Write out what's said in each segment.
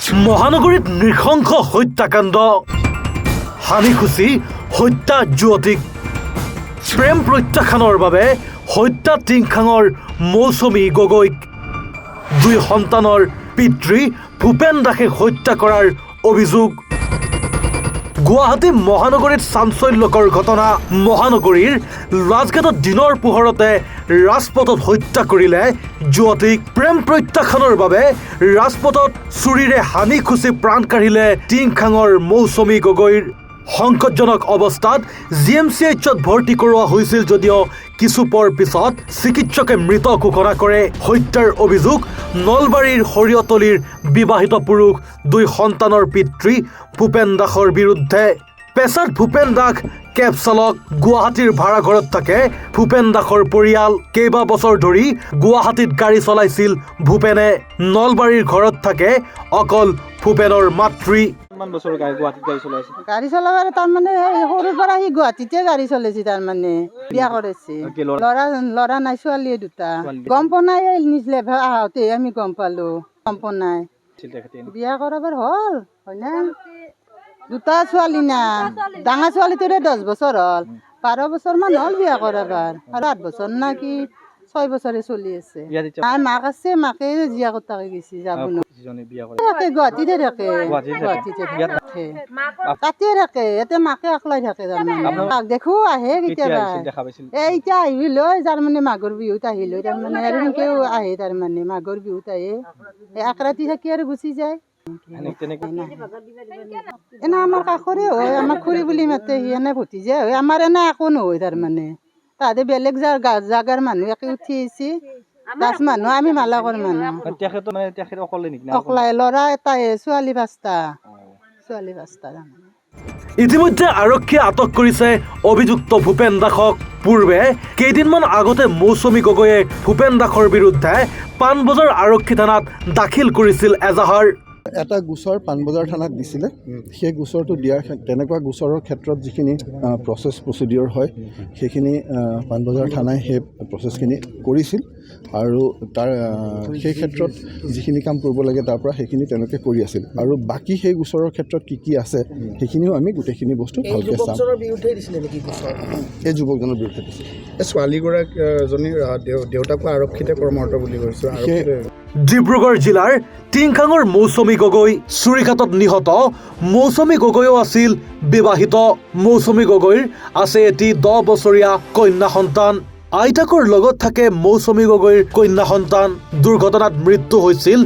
মহানগৰীত নৃশংস হত্যাকাণ্ড হানিখুচি হত্যা যুৱতীক প্ৰেম প্ৰত্যাখ্যানৰ বাবে হত্যা টিংখাঙৰ মৌচুমী গগৈক দুই সন্তানৰ পিতৃ ভূপেন দাসে হত্যা কৰাৰ অভিযোগ গুৱাহাটী মহানগৰীত চাঞ্চল্যকৰ ঘটনা মহানগৰীৰ ৰাজঘাটত দিনৰ পোহৰতে ৰাজপথত হত্যা কৰিলে যুৱতীক প্ৰেম প্ৰত্যাখ্যানৰ বাবে ৰাজপথত চুৰিৰে হানি খুচি প্ৰাণ কাঢ়িলে টিংখাঙৰ মৌচুমী গগৈৰ সংকটজনক অৱস্থাত জিএমচিএইচত ভৰ্তি কৰোৱা হৈছিল যদিও কিছু পৰ পিছত চিকিৎসকে মৃত ঘোষণা কৰে হত্যাৰ অভিযোগ নলবাৰীৰ সৰিয়তলীৰ বিবাহিত পুৰুষ দুই সন্তানৰ পিতৃ ভূপেন দাসৰ বিৰুদ্ধে পেছাত ভূপেন দাস কেব চালক গুৱাহাটীৰ ভাড়াঘৰত থাকে ভূপেন দাসৰ পৰিয়াল কেইবা বছৰ ধৰি গুৱাহাটীত গাড়ী চলাইছিল ভূপেনে নলবাৰীৰ ঘৰত থাকে অকল ভূপেনৰ মাতৃ গাড়ী চলাবাৰ তাৰমানে সৰুৰ পৰা সি গুৱাহাটীতে গাড়ী চলাইছে তাৰমানে বিয়া কৰিছে ল'ৰা নাই ছোৱালী দুটা গম পোৱা নাই নিছিলে আহোঁতে আমি গম পালো গম পোৱা নাই বিয়া কৰাবাৰ হ'ল হয়নে দুটা ছোৱালী না ডাঙৰ ছোৱালীটোৰে 10 বছৰ হ'ল 12 বছৰমান হ'ল বিয়া কৰাবাৰ আৰু 8 বছৰ না কি 6 বছৰে চলি আছে মাক আছে মাকে জীয়া কটাকে গৈছে যাব গুৱাহাটীতে থাকে তাতে থাকে ইয়াতে মাকে অকলাই থাকে তাৰমানে দেখো আহে কেতিয়াবা এতিয়া আহিলৈ যাৰ মানে মাঘৰ বিহুত আহিলৈ তাৰমানে আৰু সেনেকেও আহে তাৰমানে মাঘৰ বিহুত আহে এক ৰাতি থাকি আৰু গুচি যায় এনে আমাৰ কাষৰে হয় আমাৰ খুৰী বুলি মাতে সি এনে ভতিজা হয় আমাৰ এনে একো নহয় তাৰমানে তাহাঁতে বেলেগ জাগাৰ মানুহ একে উঠি আহিছে 10 মানুহ আমি মালাকৰ মানুহ অকলাই ল'ৰা এটাই ছোৱালী 5টা ইতিমধ্যে আৰক্ষীয়ে আটক কৰিছে অভিযুক্ত ভূপেন দাসক পূৰ্বে কেইদিনমান আগতে মৌচুমী গগৈয়ে ভূপেন দাসৰ বিৰুদ্ধে পাণবজাৰ আৰক্ষী থানাত দাখিল কৰিছিল এজাহাৰ এটা গোচৰ পাণবজাৰ থানাত দিছিলে সেই গোচৰটো দিয়াৰ তেনেকুৱা গোচৰৰ ক্ষেত্ৰত যিখিনি প্ৰচিডিঅ'ৰ হয় সেইখিনি পাণবজাৰ থানাই সেই প্ৰচেছখিনি কৰিছিল আৰু তাৰ সেই ক্ষেত্ৰত যিখিনি কাম কৰিব লাগে তাৰ পৰা সেইখিনি তেওঁলোকে কৰি আছিল আৰু বাকী সেই গোচৰৰ ক্ষেত্ৰত কি আছে সেইখিনিও আমি গোটেইখিনি বস্তু ভালকৈ চাম এই যুৱকজনৰ বিৰুদ্ধে দিছিল ছোৱালীগৰাকীজনীৰ দেউতাকো আৰক্ষীতে কৰ্মৰত বুলি কৈছোঁ ডিব্ৰুগড় জিলাৰ টিংখাঙৰ মৌচুমী গগৈ চুৰিঘাটত নিহত মৌচুমী গগৈও আছিল বিবাহিত মৌচুমী গগৈৰ আছে এটি 10 বছৰীয়া কন্যা সন্তান আইতাকৰ লগত থাকে মৌচুমী গগৈৰ কন্যা সন্তান দুৰ্ঘটনাত মৃত্যু হৈছিল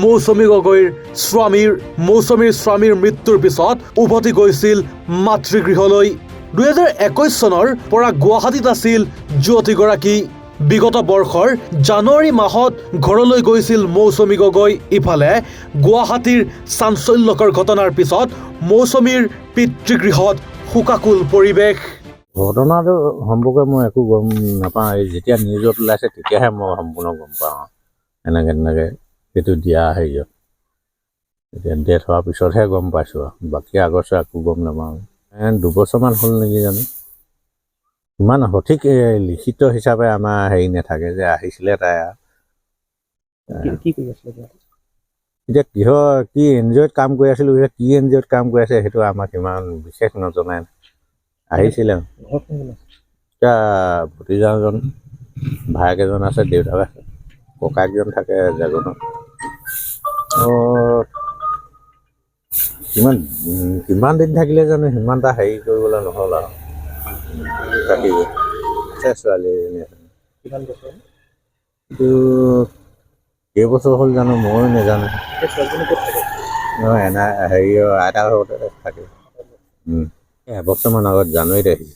মৌচুমী গগৈৰ মৌচুমীৰ স্বামীৰ মৃত্যুৰ পিছত উভতি গৈছিল মাতৃগৃহলৈ 2021 চনৰ পৰা গুৱাহাটীত আছিল যুৱতীগৰাকী বিগত বৰ্ষৰ জানুৱাৰী মাহত ঘৰলৈ গৈছিল মৌচুমী গগৈ ইফালে গুৱাহাটীৰ চাঞ্চল্যকৰ ঘটনাৰ পিছত মৌচুমীৰ পিতৃগৃহত শোকাকুল পৰিৱেশ ঘটনাটো সম্পৰ্কে মই একো গম নাপাওঁ যেতিয়া নিউজত ওলাইছে তেতিয়াহে মই সম্পূৰ্ণ গম পাওঁ এনেকৈ সেইটো দিয়া হেৰিয়ত এতিয়া ডেথ হোৱাৰ পিছতহে গম পাইছোঁ বাকী আগৰ একো গম নাপাওঁ 2 বছৰমান হ'ল নেকি জানো ইমান সঠিক লিখিত হিচাপে আমাৰ হেৰি নাথাকে যে আহিছিলে তাই এতিয়া কি এনজিঅ'ত কাম কৰি আছিলোঁ কি এনজিঅ'ত কাম কৰি আছে সেইটো আমাক ইমান বিশেষ নজনাই আহিছিলে এতিয়া ভতিজাজন ভায়েক এজন আছে দেউতাক আছে ককায়েকজন থাকে জাগনত কিমান দিন থাকিলে জানো সিমান এটা হেৰি কৰিবলৈ নহ'ল আৰু থাকিব ছোৱালী কিন্তু কেইবছৰ হ'ল জানো ময়ো নাজানো হেৰি আইতাৰ ঘৰতে থাকে এবছৰমান আগত জানুৱাৰীত আহিছে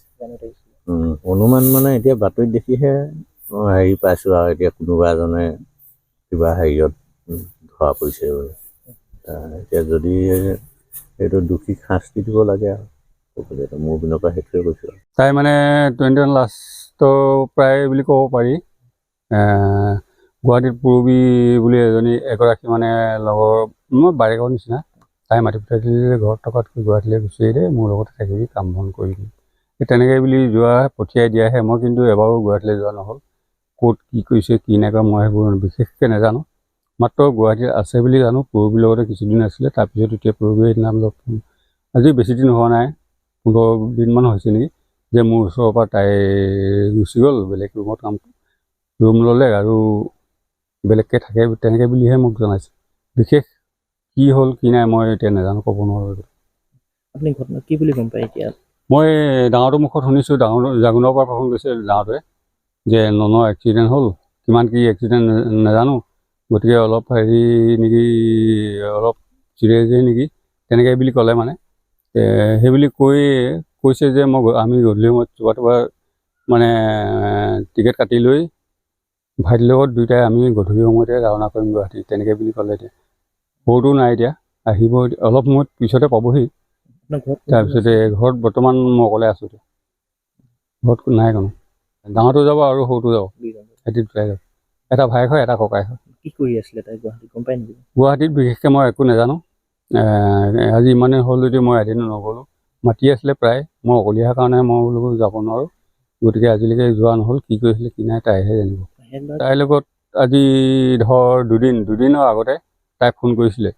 অনুমান মানে এতিয়া বাতৰিত দেখিহে হেৰি পাইছোঁ আৰু এতিয়া কোনোবা এজনে কিবা হেৰিয়ত ধৰা পৰিছে বোলে এতিয়া যদি এইটো দোষীক শাস্তি দিব লাগে আৰু মোৰ পিনৰ পৰা সেইটোৱে কৈছোঁ তাই মানে 21 লাষ্টৰ প্ৰায় বুলি ক'ব পাৰি গুৱাহাটীত পূৰবী বুলি এগৰাকী মানে লগৰ মই বাৰেকৰ নিচিনা তাই মাতি পঠাইছিলে ঘৰত থকাতকৈ গুৱাহাটীলৈ গুচি আহিলে মোৰ লগতে থাকিবি কাম বন কৰিবি তেনেকৈ বুলি পঠিয়াই দিয়াহে মই কিন্তু এবাৰো গুৱাহাটীলৈ যোৱা নহ'ল ক'ত কি কৰিছে কি নাই কৰা মই সেইবোৰ বিশেষকৈ নাজানো মাত্ৰ গুৱাহাটীত আছে বুলি জানো। পৰবীৰ লগতে কিছুদিন আছিলে, তাৰপিছত এতিয়া পৰবীৰ নাম লগ আজি বেছি দিন হোৱা নাই, 15 দিনমান হৈছে নেকি, যে মোৰ ওচৰৰ পৰা তাই গুচি গ'ল, বেলেগ ৰুমত ৰুম ল'লে আৰু বেলেগকৈ থাকে, তেনেকৈ বুলিহে মোক জনাইছে। বিশেষ কি হ'ল কি নাই মই এতিয়া নাজানো, ক'ব নোৱাৰোঁ। আপুনি ঘটনা কি বুলি গম পায় এতিয়া? মই ডাঙৰটোৰ মুখত শুনিছোঁ, জাগুনৰ পৰা ফোন কৰিছে ডাঙৰটোৱে যে ননৰ এক্সিডেণ্ট হ'ল, কিমান কি এক্সিডেণ্ট নাজানো, গতিকে অলপ হেৰি নেকি, অলপ চিৰিয়াছেই নেকি, তেনেকৈ বুলি ক'লে মানে। সেইবুলি কৈছে যে আমি গধূলি সময়ত চোবা মানে টিকেট কাটি লৈ ভাইটিৰ লগত দুয়োটাই আমি গধূলি সময়তে ৰাওনা কৰিম গুৱাহাটী, তেনেকৈ বুলি ক'লে। এতিয়া সৰুটো নাই, এতিয়া আহিব অলপ সময়ত পিছতে পাবহি। তাৰপিছতে ঘৰত বৰ্তমান মই অকলে আছোঁ, এতিয়া ঘৰত নাই কোনো। ডাঙৰটো যাব আৰু সৰুটো যাব, সিহঁতি দুটাই যাব। এটা ভায়েক হয়, এটা ককাই হয়। কি কৰি আছিলে তাই গুৱাহাটীত, গম পাই নেকি? গুৱাহাটীত বিশেষকৈ মই একো নাজানো। আজি ইমানেই হ'ল যদি মই এদিনো নগ'লোঁ। মাতি আছিলে প্ৰায়, মই অকলীয়াৰ কাৰণে মই বোলো যাব নোৱাৰোঁ, গতিকে আজিলৈকে যোৱা নহ'ল। কি কৰিছিলে কি নাই তাইহে জানিব। তাইৰ লগত আজি ধৰ দুদিনৰ আগতে তাই ফোন কৰিছিলে,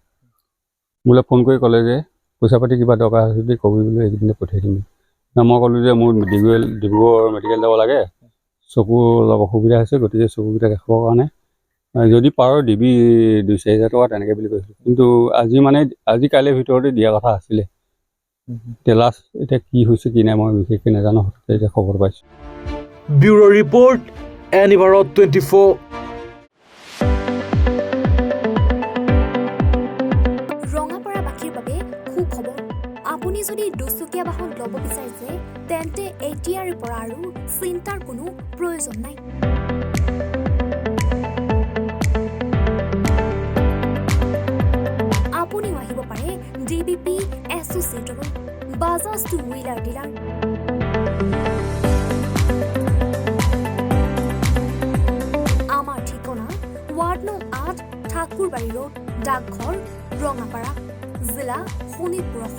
মোলৈ ফোন কৰি ক'লে যে পইচা পাতি কিবা দৰকাৰ হৈছে যদি ক'বি বোলো, এইকেইদিনতে পঠিয়াই দিম। মই ক'লোঁ যে মোৰ ডিব্ৰুগড় মেডিকেল যাব লাগে, চকুৰ অলপ অসুবিধা হৈছে, গতিকে চকুকেইটা দেখাবৰ কাৰণে যদি পাৰ দিবি 2-4 হাজাৰ টকা, তেনেকৈ বুলি কৈছিলোঁ। কিন্তু আজি কাইলৈৰ ভিতৰতে দিয়া কথা আছিলে। এতিয়া লাষ্ট এতিয়া কি হৈছে কি নাই মই বিশেষকৈ নাজানো, এতিয়া খবৰ পাইছোঁ। Bureau report, any Bharat 24। ৰঙাপাৰাবাসীৰ বাবে সুখবৰ। আপুনি যদি দুচকীয়া বাহন ল'ব বিচাৰিছে, তেন্তে এতিয়াৰে পৰা আৰু চিন্তাৰ কোনো প্ৰয়োজন নাই। আপুনিও আহিব পাৰে DBP এছ'চিয়েটলৈ, বাজাজ টু হুইলাৰ ডিলাৰ। আমাৰ ঠিকনা ৱাৰ্ড নং 8, ঠাকুৰবাৰী ৰোড, ডাকঘৰ, ৰঙাপাৰা, জিলা শোণিতপুৰ।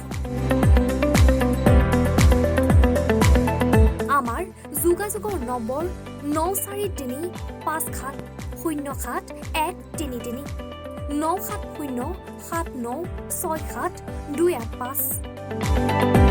আমাৰ যোগাযোগৰ নম্বৰ 9435707133, 9707967285285।